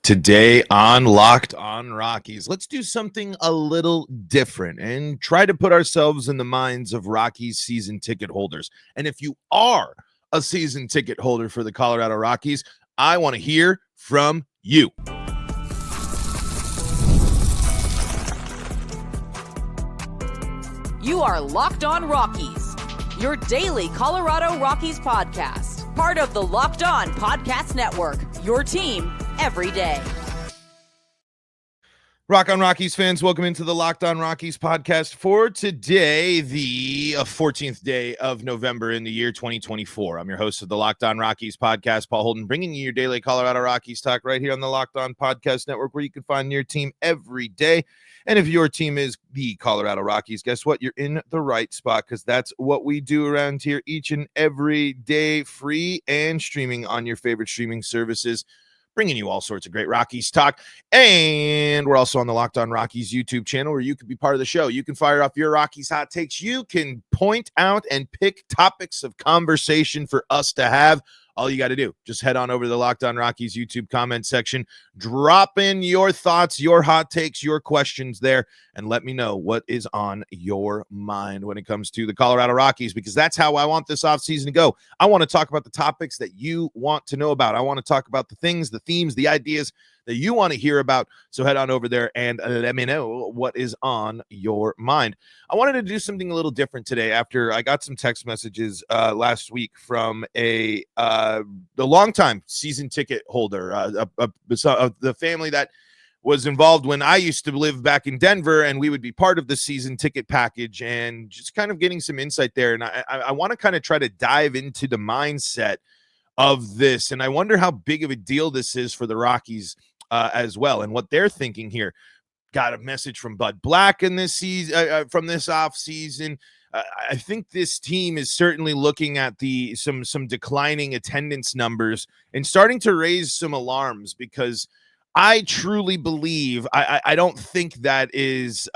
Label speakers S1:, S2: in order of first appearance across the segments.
S1: Today on Locked on Rockies, let's do something a little different and try to put ourselves in the minds of Rockies season ticket holders. And if you are a season ticket holder for the Colorado Rockies, I want to hear from you.
S2: You are Locked on Rockies, your daily Colorado Rockies podcast, part of the Locked on Podcast Network, your team every day.
S1: Rock on Rockies fans, welcome into the Locked on Rockies podcast for today, the 14th day of November in the year 2024. I'm your host of the Locked on Rockies podcast, Paul Holden, bringing you your daily Colorado Rockies talk right here on the Locked on Podcast Network, where you can find your team every day. And if your team is the Colorado Rockies, guess what? You're in the right spot, because that's what we do around here each and every day, free and streaming on your favorite streaming services, bringing you all sorts of great Rockies talk. And we're also on the Locked on Rockies YouTube channel, where you can be part of the show. You can fire off your Rockies hot takes. You can point out and pick topics of conversation for us to have. All you got to do, just head on over to the Locked on Rockies YouTube comment section, drop in your thoughts, your hot takes, your questions there, and let me know what is on your mind when it comes to the Colorado Rockies, because that's how I want this offseason to go. I want to talk about the topics that you want to know about. I want to talk about the things, the themes, the ideas that you want to hear about. So head on over there and let me know what is on your mind. I wanted to do something a little different today after I got some text messages last week from the longtime season ticket holder, the family that was involved when I used to live back in Denver, and we would be part of the season ticket package, and just kind of getting some insight there. And I want to kind of try to dive into the mindset of this, and I wonder how big of a deal this is for the Rockies as well, and what they're thinking here. Got a message from Bud Black in this season, from this off season. I think this team is certainly looking at some declining attendance numbers and starting to raise some alarms, because I truly believe, I don't think that is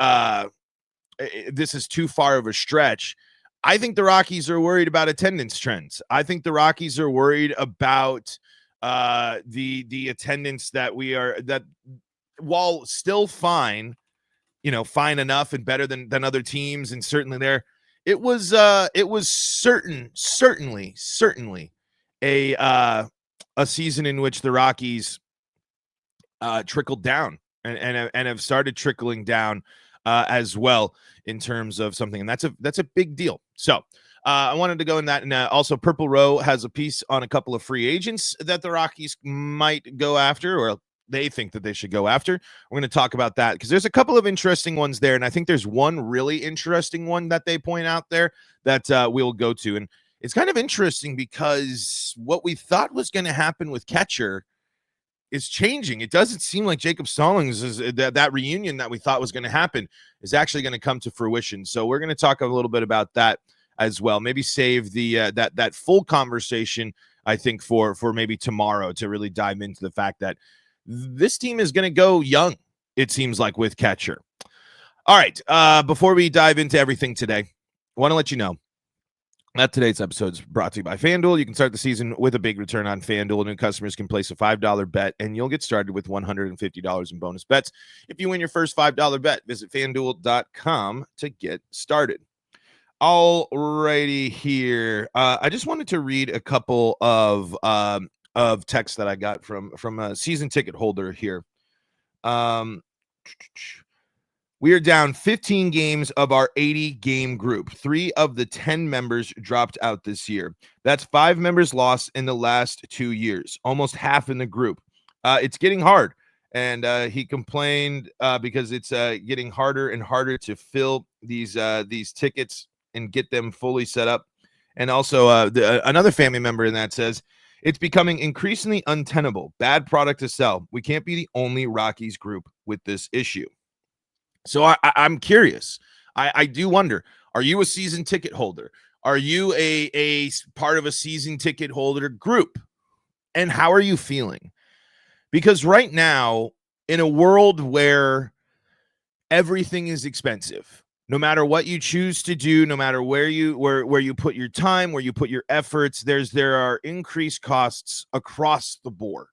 S1: this is too far of a stretch. I think the Rockies are worried about attendance trends. I think the Rockies are worried about the attendance that while still fine, fine enough and better than other teams, and certainly there, it was certainly a season in which the Rockies trickled down and have started trickling down as well, in terms of something, and that's a big deal. So I wanted to go in that, and also Purple Row has a piece on a couple of free agents that the Rockies might go after, or they think that they should go after. We're going to talk about that, because there's a couple of interesting ones there, and I think there's one really interesting one that they point out there that we'll go to. And it's kind of interesting, because what we thought was going to happen with catcher is changing. It doesn't seem like Jacob Stallings is that reunion that we thought was going to happen is actually going to come to fruition. So we're going to talk a little bit about that as well. Maybe save the that full conversation, I think, for maybe tomorrow, to really dive into the fact that this team is going to go young, it seems like, with catcher. All right, before we dive into everything today, I want to let you know that today's episode is brought to you by FanDuel. You can start the season with a big return on FanDuel. New customers can place a $5 bet, and you'll get started with $150 in bonus bets if you win your first $5 bet. Visit FanDuel.com to get started. All righty here. I just wanted to read a couple of texts that I got from a season ticket holder here. We are down 15 games of our 80-game group. 3 of the 10 members dropped out this year. That's 5 members lost in the last 2 years, almost half in the group. It's getting hard, and he complained because it's getting harder and harder to fill these tickets and get them fully set up. And also another family member in that says, it's becoming increasingly untenable. Bad product to sell. We can't be the only Rockies group with this issue. So I'm curious. I do wonder, are you a season ticket holder? Are you a part of a season ticket holder group? And how are you feeling? Because right now, in a world where everything is expensive, no matter what you choose to do, no matter where you put your time, where you put your efforts, there are increased costs across the board.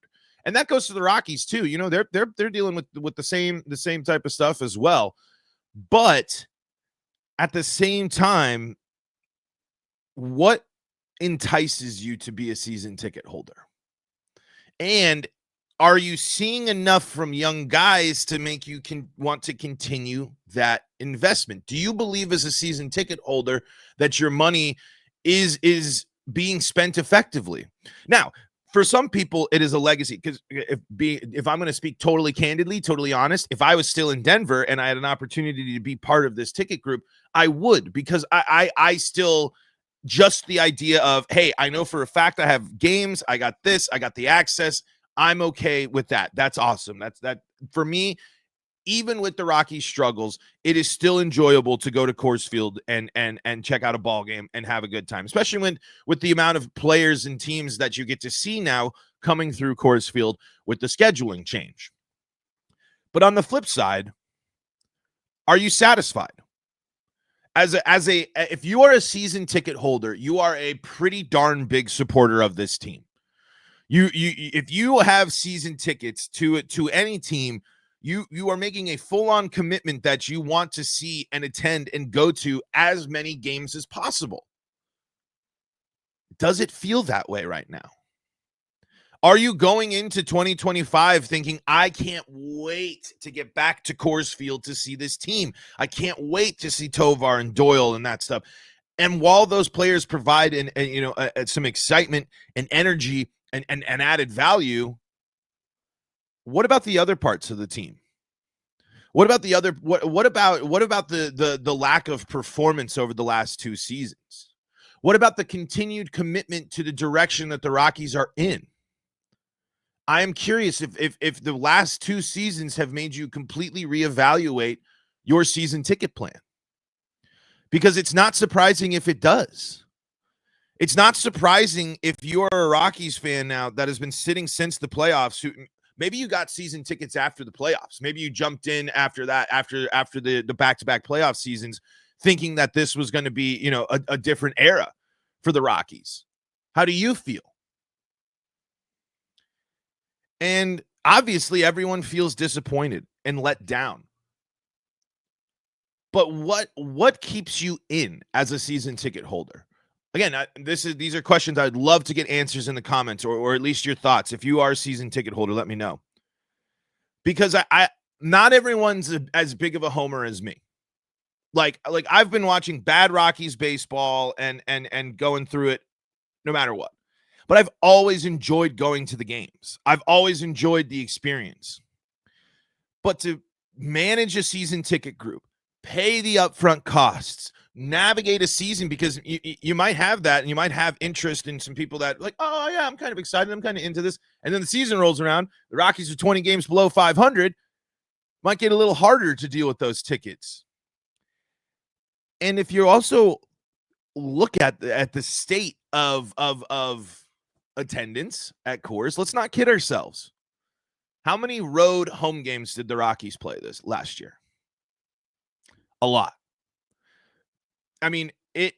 S1: And that goes to the Rockies too. You know, they're dealing with the same type of stuff as well. But at the same time, what entices you to be a season ticket holder? And are you seeing enough from young guys to make you want to continue that investment? Do you believe as a season ticket holder that your money is being spent effectively? Now, for some people, it is a legacy, because if I'm going to speak totally candidly, totally honest, if I was still in Denver and I had an opportunity to be part of this ticket group, I would, because I still, just the idea of, hey, I know for a fact I have games, I got this, I got the access, I'm okay with that. That's awesome. That for me. Even with the Rockies' struggles, it is still enjoyable to go to Coors Field and check out a ball game and have a good time, especially with the amount of players and teams that you get to see now coming through Coors Field with the scheduling change. But on the flip side, are you satisfied? If you are a season ticket holder, you are a pretty darn big supporter of this team. If you have season tickets to any team, you are making a full-on commitment that you want to see and attend and go to as many games as possible. Does it feel that way right now? Are you going into 2025 thinking, I can't wait to get back to Coors Field to see this team? I can't wait to see Tovar and Doyle and that stuff. And while those players provide some excitement and energy and added value, what about the other parts of the team? What about the other? What about the lack of performance over the last two seasons? What about the continued commitment to the direction that the Rockies are in? I am curious if the last two seasons have made you completely reevaluate your season ticket plan, because it's not surprising if it does. It's not surprising if you're a Rockies fan now that has been sitting since the playoffs. Maybe you got season tickets after the playoffs. Maybe you jumped in after that, after the back-to-back playoff seasons, thinking that this was going to be, a different era for the Rockies. How do you feel? And obviously everyone feels disappointed and let down. But what keeps you in as a season ticket holder? Again, these are questions I'd love to get answers in the comments, or at least your thoughts. If you are a season ticket holder, let me know. Because I not everyone's as big of a homer as me. Like I've been watching bad Rockies baseball and going through it no matter what. But I've always enjoyed going to the games. I've always enjoyed the experience. But to manage a season ticket group, pay the upfront costs, navigate a season, because you might have that, and you might have interest in some people that like, oh yeah, I'm kind of excited, I'm kind of into this, and then the season rolls around, the Rockies are 20 games below 500, might get a little harder to deal with those tickets. And if you also look at the state of attendance at Coors, let's not kid ourselves. How many road home games did the Rockies play this last year? A lot. I mean, it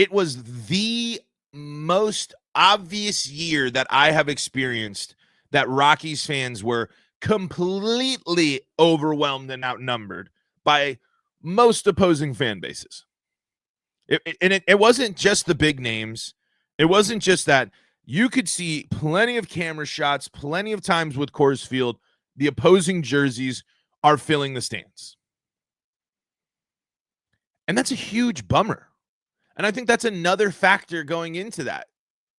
S1: was the most obvious year that I have experienced that Rockies fans were completely overwhelmed and outnumbered by most opposing fan bases. It wasn't just the big names. It wasn't just that. You could see plenty of camera shots, plenty of times with Coors Field, the opposing jerseys are filling the stands. And that's a huge bummer. And I think that's another factor going into that.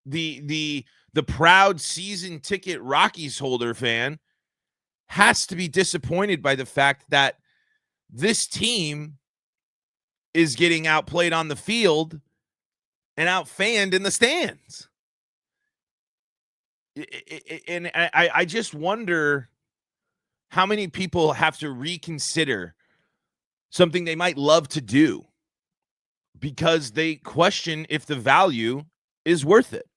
S1: The proud season ticket Rockies holder fan has to be disappointed by the fact that this team is getting outplayed on the field and outfanned in the stands. And I just wonder how many people have to reconsider something they might love to do because they question if the value is worth it.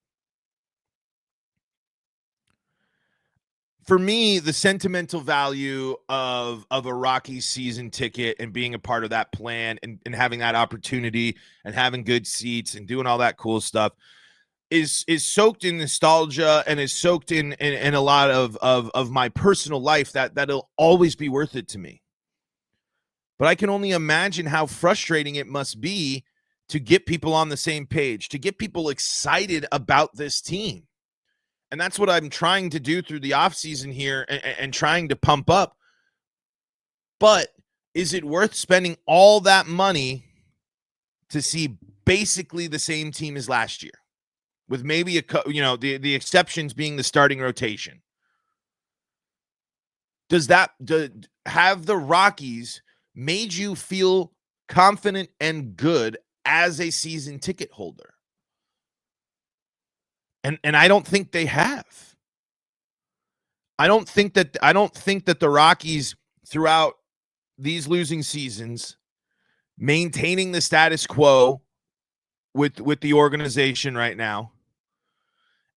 S1: For me, the sentimental value of a Rockies season ticket and being a part of that plan and having that opportunity and having good seats and doing all that cool stuff, is soaked in nostalgia and is soaked in a lot of my personal life that'll always be worth it to me. But I can only imagine how frustrating it must be to get people on the same page, to get people excited about this team. And that's what I'm trying to do through the offseason here and trying to pump up. But is it worth spending all that money to see basically the same team as last year, with maybe the exceptions being the starting rotation? Have the Rockies made you feel confident and good as a season ticket holder? And I don't think they have. I don't think that the Rockies throughout these losing seasons, maintaining the status quo with the organization right now,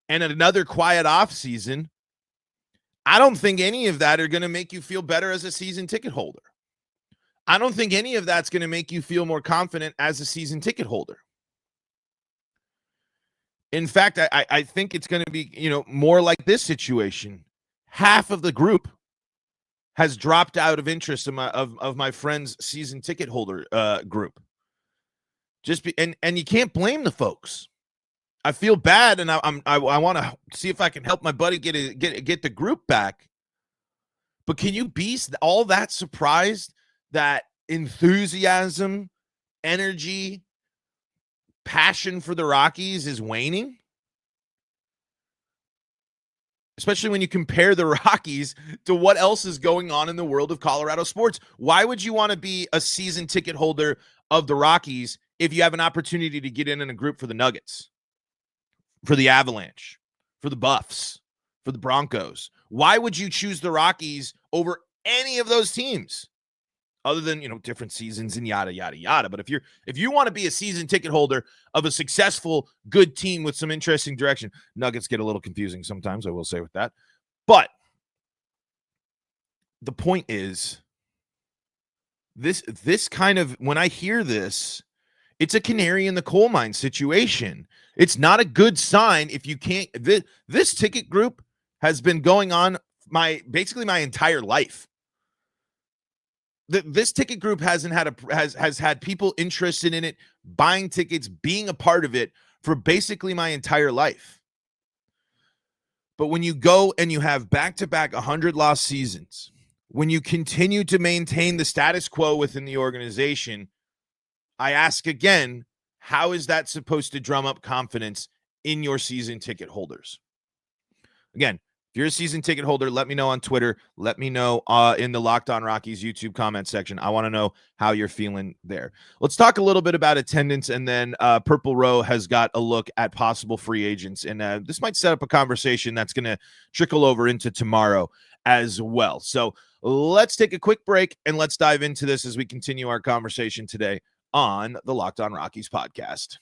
S1: and another quiet off season, I don't think any of that are going to make you feel better as a season ticket holder. I don't think any of that's going to make you feel more confident as a season ticket holder. In fact, I think it's going to be, more like this situation. Half of the group has dropped out of interest of my friend's season ticket holder group. And you can't blame the folks. I feel bad, and I want to see if I can help my buddy get the group back. But can you be all that surprised that enthusiasm, energy, passion for the Rockies is waning? Especially when you compare the Rockies to what else is going on in the world of Colorado sports. Why would you want to be a season ticket holder of the Rockies if you have an opportunity to get in a group for the Nuggets, for the Avalanche, for the Buffs, for the Broncos? Why would you choose the Rockies over any of those teams? Other than, different seasons and yada, yada, yada. But if you want to be a season ticket holder of a successful, good team with some interesting direction, Nuggets get a little confusing sometimes, I will say with that. But the point is, this kind of, when I hear this, it's a canary in the coal mine situation. It's not a good sign if you can't. This ticket group has been going on basically my entire life. This ticket group has had people interested in it, buying tickets, being a part of it for basically my entire life. But when you go and you have back-to-back 100-loss seasons, when you continue to maintain the status quo within the organization, I ask again, how is that supposed to drum up confidence in your season ticket holders? Again, if you're a season ticket holder, let me know on Twitter. Let me know in the Locked On Rockies YouTube comment section. I want to know how you're feeling there. Let's talk a little bit about attendance, and then Purple Row has got a look at possible free agents. And this might set up a conversation that's going to trickle over into tomorrow as well. So let's take a quick break, and let's dive into this as we continue our conversation today on the Locked On Rockies podcast.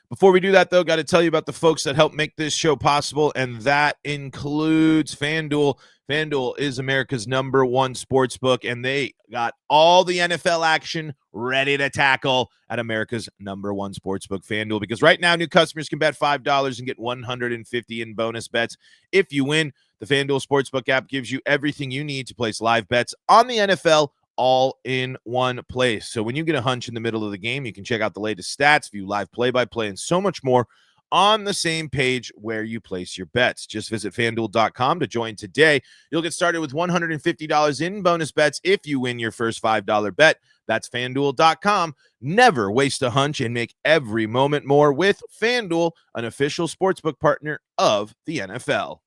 S1: Before we do that, though, got to tell you about the folks that help make this show possible, and that includes FanDuel. FanDuel is America's #1 sportsbook, and they got all the NFL action ready to tackle at America's #1 sportsbook, FanDuel, because right now new customers can bet $5 and get $150 in bonus bets if you win. The FanDuel Sportsbook app gives you everything you need to place live bets on the NFL all in one place. So when you get a hunch in the middle of the game, you can check out the latest stats, view live play-by-play, and so much more on the same page where you place your bets. Just visit FanDuel.com to join today. You'll get started with $150 in bonus bets if you win your first $5 bet. That's FanDuel.com. Never waste a hunch and make every moment more with FanDuel, an official sportsbook partner of the NFL.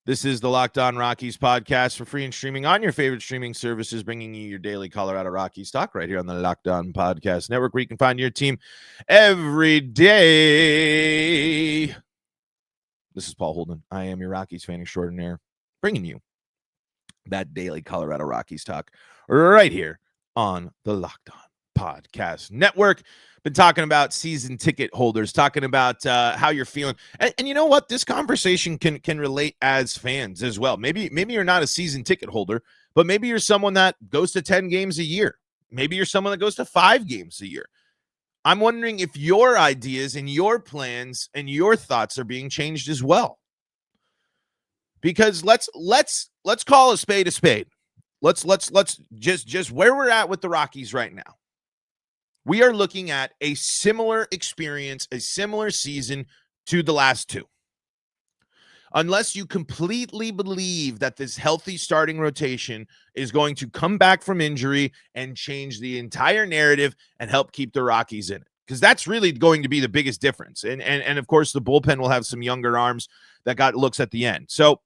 S1: This is the Locked On Rockies podcast for free and streaming on your favorite streaming services, bringing you your daily Colorado Rockies talk right here on the Locked On Podcast Network, where you can find your team every day. This is Paul Holden. I am your Rockies fan extraordinaire, bringing you that daily Colorado Rockies talk right here on the Locked On Podcast Network. Been talking about season ticket holders, talking about how you're feeling. And you know what? This conversation can relate as fans as well. Maybe you're not a season ticket holder, but maybe you're someone that goes to 10 games a year. Maybe you're someone that goes to 5 games a year. I'm wondering if your ideas and your plans and your thoughts are being changed as well. Because let's call a spade a spade. Let's just where we're at with the Rockies right now. We are looking at a similar experience, a similar season to the last two. Unless you completely believe that this healthy starting rotation is going to come back from injury and change the entire narrative and help keep the Rockies in it. Because that's really going to be the biggest difference. And of course, the bullpen will have some younger arms that got looks at the end. So,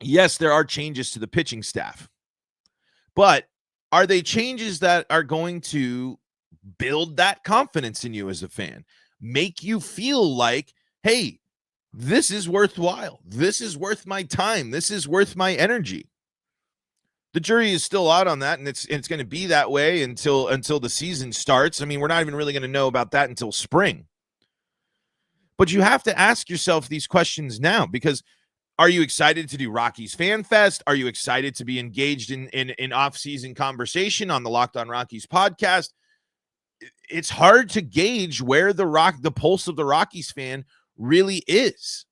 S1: yes, there are changes to the pitching staff. But are they changes that are going to build that confidence in you as a fan? Make you feel like, hey, this is worthwhile. This is worth my time. This is worth my energy. The jury is still out on that, and it's going to be that way until the season starts. I mean, we're not even really going to know about that until spring. But you have to ask yourself these questions now, because are you excited to do Rockies Fan Fest? Are you excited to be engaged in off-season conversation on the Locked On Rockies podcast? It's hard to gauge where the pulse of the Rockies fan really is,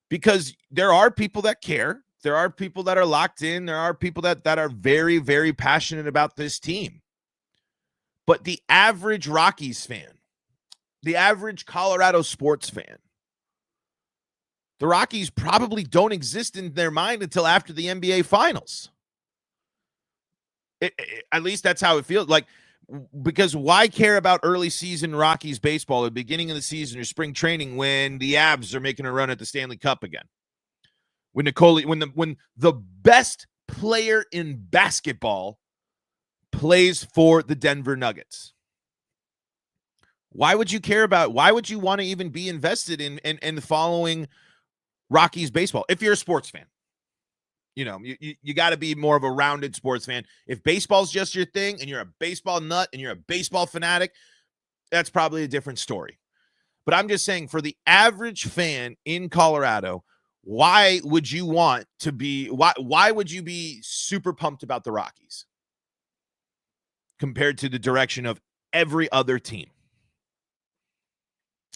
S1: because there are people that care. There are people that are locked in. There are people that are very, very passionate about this team. But the average Rockies fan, the average Colorado sports fan, the Rockies probably don't exist in their mind until after the NBA Finals. At least that's how it feels like. Because why care about early season Rockies baseball at the beginning of the season or spring training when the Avs are making a run at the Stanley Cup again? When the best player in basketball plays for the Denver Nuggets. Why would you care about? Why would you want to even be invested in following Rockies baseball if you're a sports fan? You know, you got to be more of a rounded sports fan. If baseball's just your thing and you're a baseball nut and you're a baseball fanatic, that's probably a different story. But I'm just saying, for the average fan in Colorado, why would you want to be, why would you be super pumped about the Rockies compared to the direction of every other team?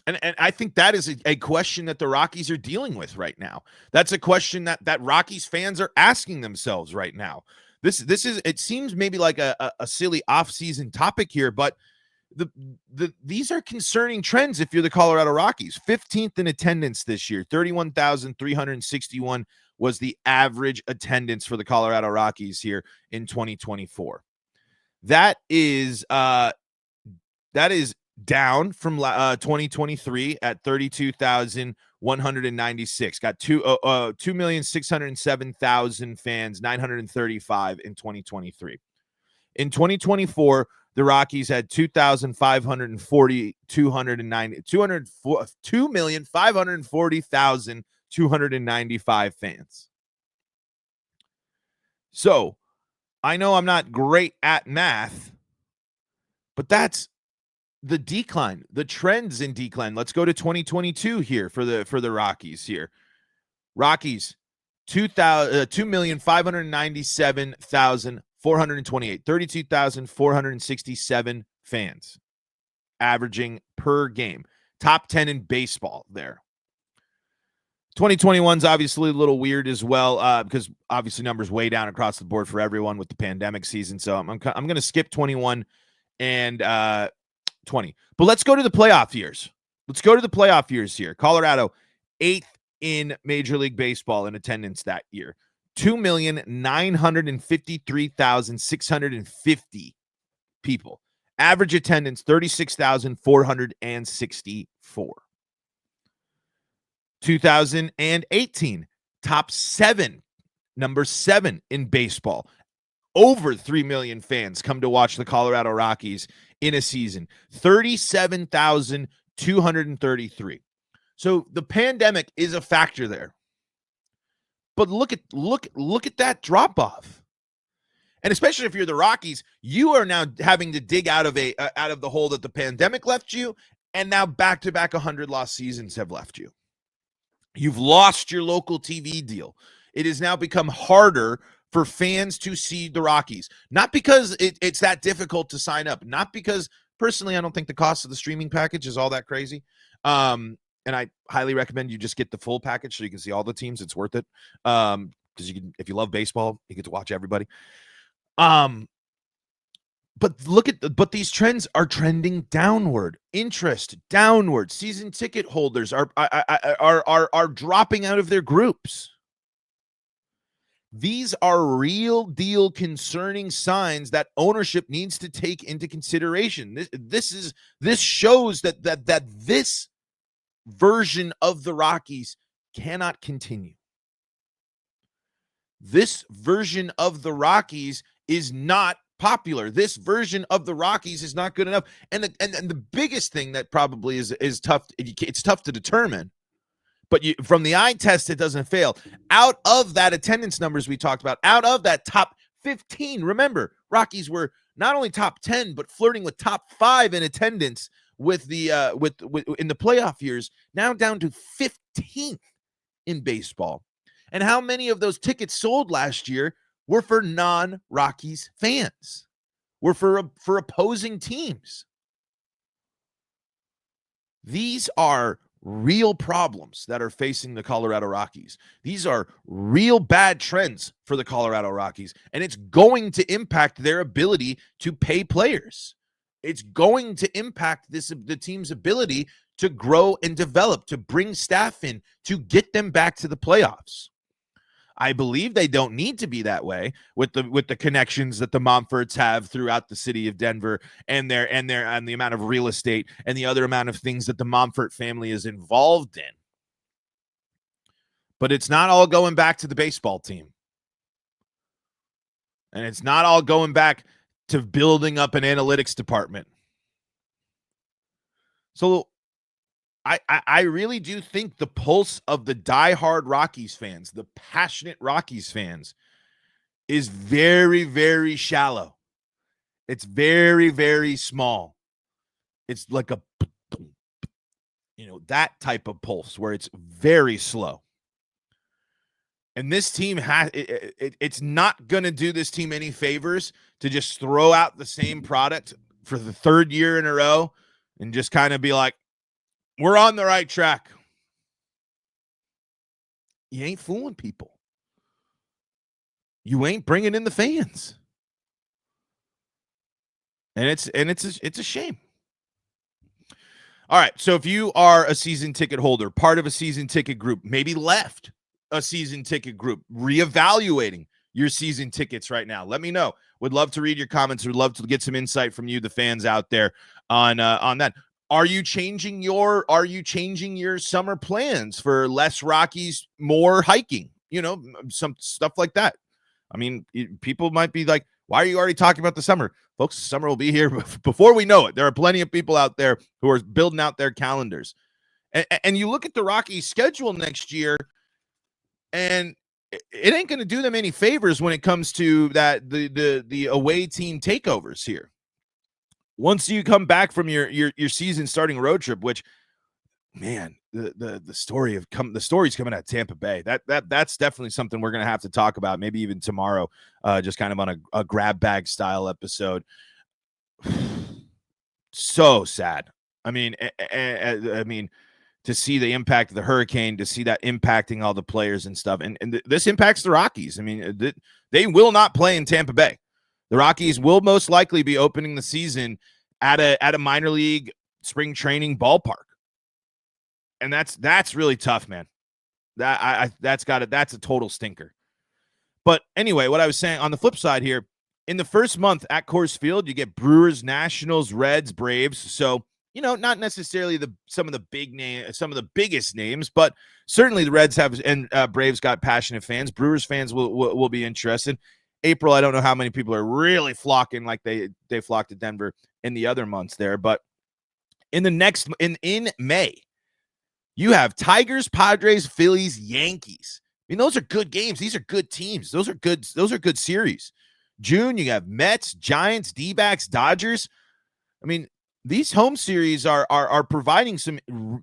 S1: And I think that is a question that the Rockies are dealing with right now. That's a question that Rockies fans are asking themselves right now. This is, it seems maybe like a silly off-season topic here, but these are concerning trends if you're the Colorado Rockies. 15th in attendance this year, 31,361 was the average attendance for the Colorado Rockies here in 2024. That is down from 2023 at 32,196. Got 2,607,000 fans, 935 in 2023. In 2024, the Rockies had 2,540,295 fans. So I know I'm not great at math, but that's the decline, the trends in decline. Let's go to 2022 here for the Rockies here. Rockies, 2,597,428, 32,467 fans averaging per game. Top 10 in baseball there. 2021 is obviously a little weird as well, because obviously numbers way down across the board for everyone with the pandemic season. So I'm going to skip 21 and 20. But let's go to the playoff years. Let's go to the playoff years here. Colorado, 8th in Major League Baseball in attendance that year. 2,953,650 people. Average attendance, 36,464. 2018, top 7, number 7 in baseball. Over 3 million fans come to watch the Colorado Rockies in a season. 37,233. So the pandemic is a factor there. But look at that drop off. And especially if you're the Rockies, you are now having to dig out of the hole that the pandemic left you, and now back-to-back 100-loss seasons have left you. You've lost your local TV deal. It has now become harder for fans to see the Rockies. Not because it's that difficult to sign up, not because Personally, I don't think the cost of the streaming package is all that crazy. And I highly recommend you just get the full package so you can see all the teams. It's worth it. Because you can, if you love baseball, you get to watch everybody. But these trends are trending downward. Interest downward. Season ticket holders are dropping out of their groups. These are real deal concerning signs that ownership needs to take into consideration. This shows that this version of the Rockies cannot continue. This version of the Rockies is not popular. This version of the Rockies is not good enough. And the biggest thing that probably is tough, it's tough to determine, but from the eye test, it doesn't fail. Out of that attendance numbers we talked about, out of that top 15, remember, Rockies were not only top 10, but flirting with top 5 in attendance with the in the playoff years, now down to 15th in baseball. And how many of those tickets sold last year were for non-Rockies fans, were for opposing teams? These are real problems that are facing the Colorado Rockies. These are real bad trends for the Colorado Rockies, and it's going to impact their ability to pay players. It's going to impact the team's ability to grow and develop, to bring staff in, to get them back to the playoffs. I believe they don't need to be that way with the connections that the Monforts have throughout the city of Denver and the amount of real estate and the other amount of things that the Monfort family is involved in. But it's not all going back to the baseball team. And it's not all going back to building up an analytics department. So I really do think the pulse of the diehard Rockies fans, the passionate Rockies fans, is very, very shallow. It's very, very small. It's like that type of pulse where it's very slow. And this team it's not going to do this team any favors to just throw out the same product for the third year in a row and just kind of be like, we're on the right track. You ain't fooling people. You ain't bringing in the fans. And it's a shame. All right, so if you are a season ticket holder, part of a season ticket group, maybe left a season ticket group, reevaluating your season tickets right now, let me know. Would love to read your comments. Would love to get some insight from you, the fans out there, on that. Are you changing your summer plans for less Rockies, more hiking? Some stuff like that. I mean, people might be like, why are you already talking about the summer? Folks, the summer will be here before we know it. There are plenty of people out there who are building out their calendars. And you look at the Rockies schedule next year, and it ain't going to do them any favors when it comes to that the away team takeovers here. Once you come back from your season starting road trip, which, man, the story's coming out of Tampa Bay. That's definitely something we're gonna have to talk about, maybe even tomorrow, just kind of on a grab bag style episode. So sad. I mean, to see the impact of the hurricane, to see that impacting all the players and stuff, and this impacts the Rockies. I mean, they will not play in Tampa Bay. The Rockies will most likely be opening the season at a minor league spring training ballpark. And that's really tough, man. That's a total stinker. But anyway, what I was saying on the flip side here, in the first month at Coors Field, you get Brewers, Nationals, Reds, Braves. So, not necessarily some of the biggest names, but certainly the Reds have and Braves got passionate fans. Brewers fans will be interested. April, I don't know how many people are really flocking like they flocked to Denver in the other months there, but in May, you have Tigers, Padres, Phillies, Yankees. I mean, those are good games. These are good teams. Those are good series. June, you have Mets, Giants, D-backs, Dodgers. I mean, these home series are providing some of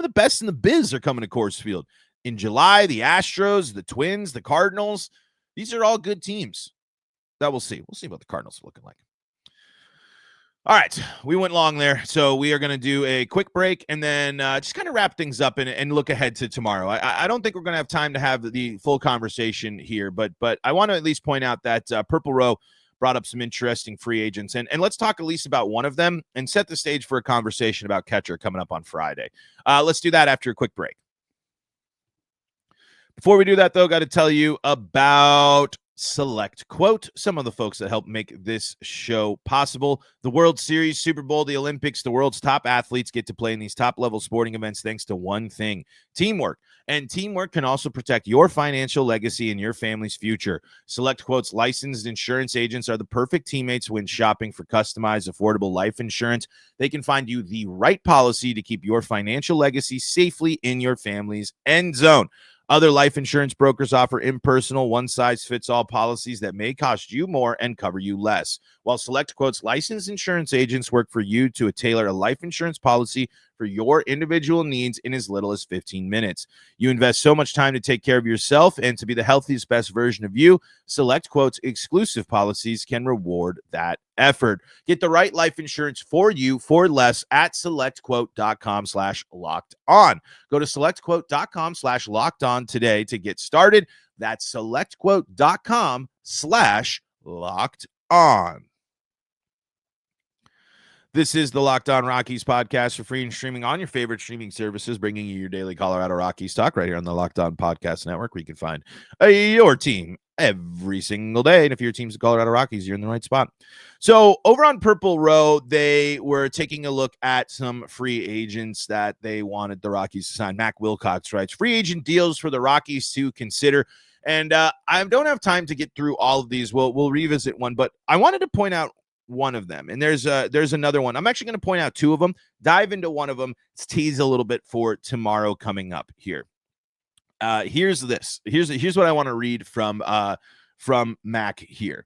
S1: the best in the biz are coming to Coors Field. In July, the Astros, the Twins, the Cardinals. These are all good teams that we'll see. We'll see what the Cardinals are looking like. All right, we went long there, so we are going to do a quick break and then just kind of wrap things up and look ahead to tomorrow. I don't think we're going to have time to have the full conversation here, but I want to at least point out that Purple Row brought up some interesting free agents, and let's talk at least about one of them and set the stage for a conversation about catcher coming up on Friday. Let's do that after a quick break. Before we do that, though, got to tell you about SelectQuote, some of the folks that help make this show possible. The World Series, Super Bowl, the Olympics, the world's top athletes get to play in these top-level sporting events thanks to one thing: teamwork. And teamwork can also protect your financial legacy and your family's future. SelectQuote's licensed insurance agents are the perfect teammates when shopping for customized, affordable life insurance. They can find you the right policy to keep your financial legacy safely in your family's end zone. Other life insurance brokers offer impersonal, one-size-fits-all policies that may cost you more and cover you less, while SelectQuote's licensed insurance agents work for you to tailor a life insurance policy for your individual needs in as little as 15 minutes. You invest so much time to take care of yourself and to be the healthiest, best version of you. SelectQuote's exclusive policies can reward that effort. Get the right life insurance for you for less at selectquote.com/locked-on. Go to selectquote.com/locked-on today to get started. That's selectquote.com/locked-on. This is the Locked On Rockies podcast for free and streaming on your favorite streaming services, bringing you your daily Colorado Rockies talk right here on the Locked On Podcast Network, where you can find your team every single day. And if your team's the Colorado Rockies, you're in the right spot. So over on Purple Row, they were taking a look at some free agents that they wanted the Rockies to sign. Mac Wilcox writes, free agent deals for the Rockies to consider. And I don't have time to get through all of these. We'll revisit one, but I wanted to point out one of them, and there's another one. I'm actually going to point out two of them, dive into one of them, tease a little bit for tomorrow coming up here. Here's what I want to read from Mac here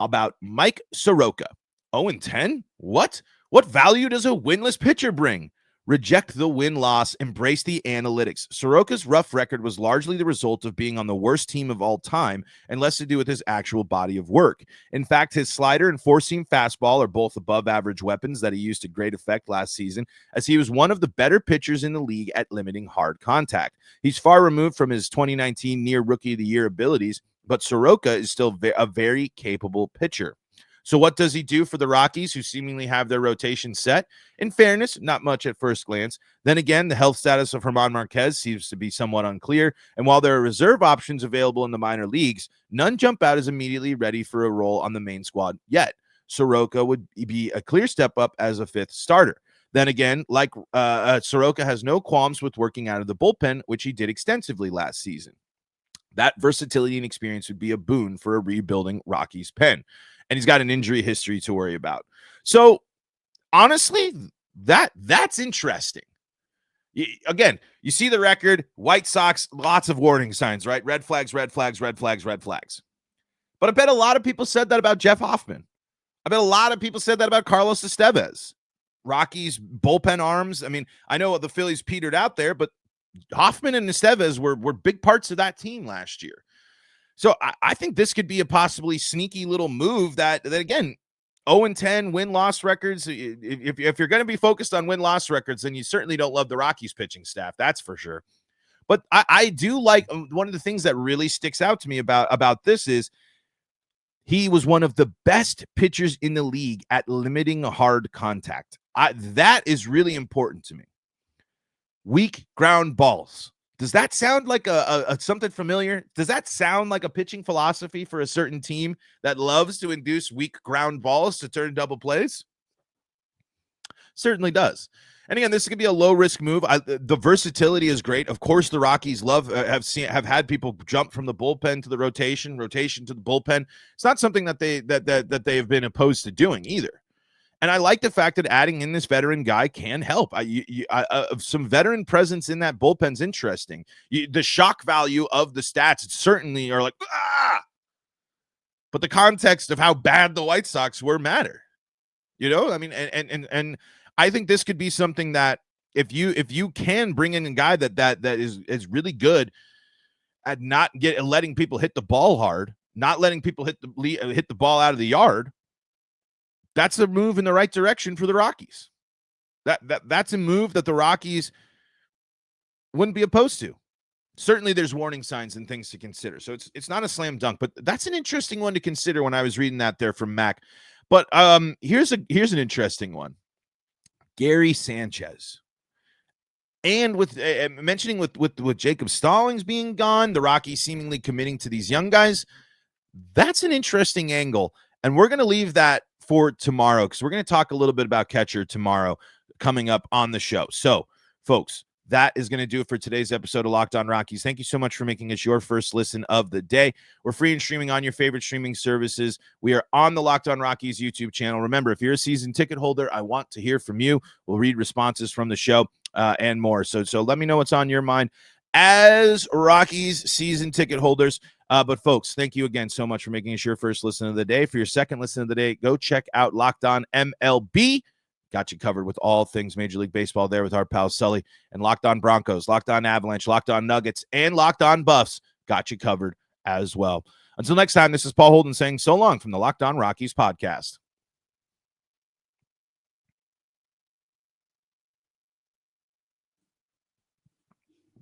S1: about Mike Soroka. 0-10? What value does a winless pitcher bring? Reject the win-loss, embrace the analytics. Soroka's rough record was largely the result of being on the worst team of all time and less to do with his actual body of work. In fact, his slider and four-seam fastball are both above-average weapons that he used to great effect last season, as he was one of the better pitchers in the league at limiting hard contact. He's far removed from his 2019 near Rookie of the Year abilities, but Soroka is still a very capable pitcher. So what does he do for the Rockies, who seemingly have their rotation set? In fairness, not much at first glance. Then again, the health status of German Marquez seems to be somewhat unclear, and while there are reserve options available in the minor leagues, none jump out as immediately ready for a role on the main squad yet. Soroka would be a clear step up as a fifth starter. Then again, Soroka has no qualms with working out of the bullpen, which he did extensively last season. That versatility and experience would be a boon for a rebuilding Rockies pen. And he's got an injury history to worry about. So, honestly, that's interesting. Again, you see the record, White Sox, lots of warning signs, right? Red flags, red flags, red flags, red flags. But I bet a lot of people said that about Jeff Hoffman. I bet a lot of people said that about Carlos Estevez. Rockies bullpen arms. I mean, I know the Phillies petered out there, but Hoffman and Estevez were big parts of that team last year. So I think this could be a possibly sneaky little move that again, 0-10 win-loss records. If you're going to be focused on win-loss records, then you certainly don't love the Rockies pitching staff. That's for sure. But I do like one of the things that really sticks out to me about this is he was one of the best pitchers in the league at limiting hard contact. That is really important to me. Weak ground balls. Does that sound like a something familiar? Does that sound like a pitching philosophy for a certain team that loves to induce weak ground balls to turn double plays? Certainly does. And again, this could be a low-risk move. The versatility is great. Of course, the Rockies have had people jump from the bullpen to the rotation to the bullpen. It's not something that they have been opposed to doing either. And I like the fact that adding in this veteran guy can help. Some veteran presence in that bullpen's interesting. The shock value of the stats certainly are like, but the context of how bad the White Sox were matter. You know, I mean, and I think this could be something that if you can bring in a guy that is really good at not letting people hit the ball hard, not letting people hit the ball out of the yard, That's a move in the right direction for the Rockies. That's a move that the Rockies wouldn't be opposed to. Certainly there's warning signs and things to consider. So it's not a slam dunk, but that's an interesting one to consider when I was reading that there from Mac. But here's an interesting one. Gary Sanchez. And with mentioning with Jacob Stallings being gone, the Rockies seemingly committing to these young guys, that's an interesting angle. And we're going to leave that for tomorrow because we're going to talk a little bit about catcher tomorrow coming up on the show. So, folks, that is going to do it for today's episode of Locked On Rockies. Thank you so much for making us your first listen of the day. We're free and streaming on your favorite streaming services. We are on the Locked On Rockies YouTube channel. Remember, if you're a season ticket holder, I want to hear from you. We'll read responses from the show and more. So let me know what's on your mind as Rockies season ticket holders. But folks, thank you again so much for making us your first listen of the day. For your second listen of the day, go check out Locked On MLB. Got you covered with all things Major League Baseball there with our pal Sully, and Locked On Broncos, Locked On Avalanche, Locked On Nuggets, and Locked On Buffs. Got you covered as well. Until next time, this is Paul Holden saying so long from the Locked On Rockies podcast.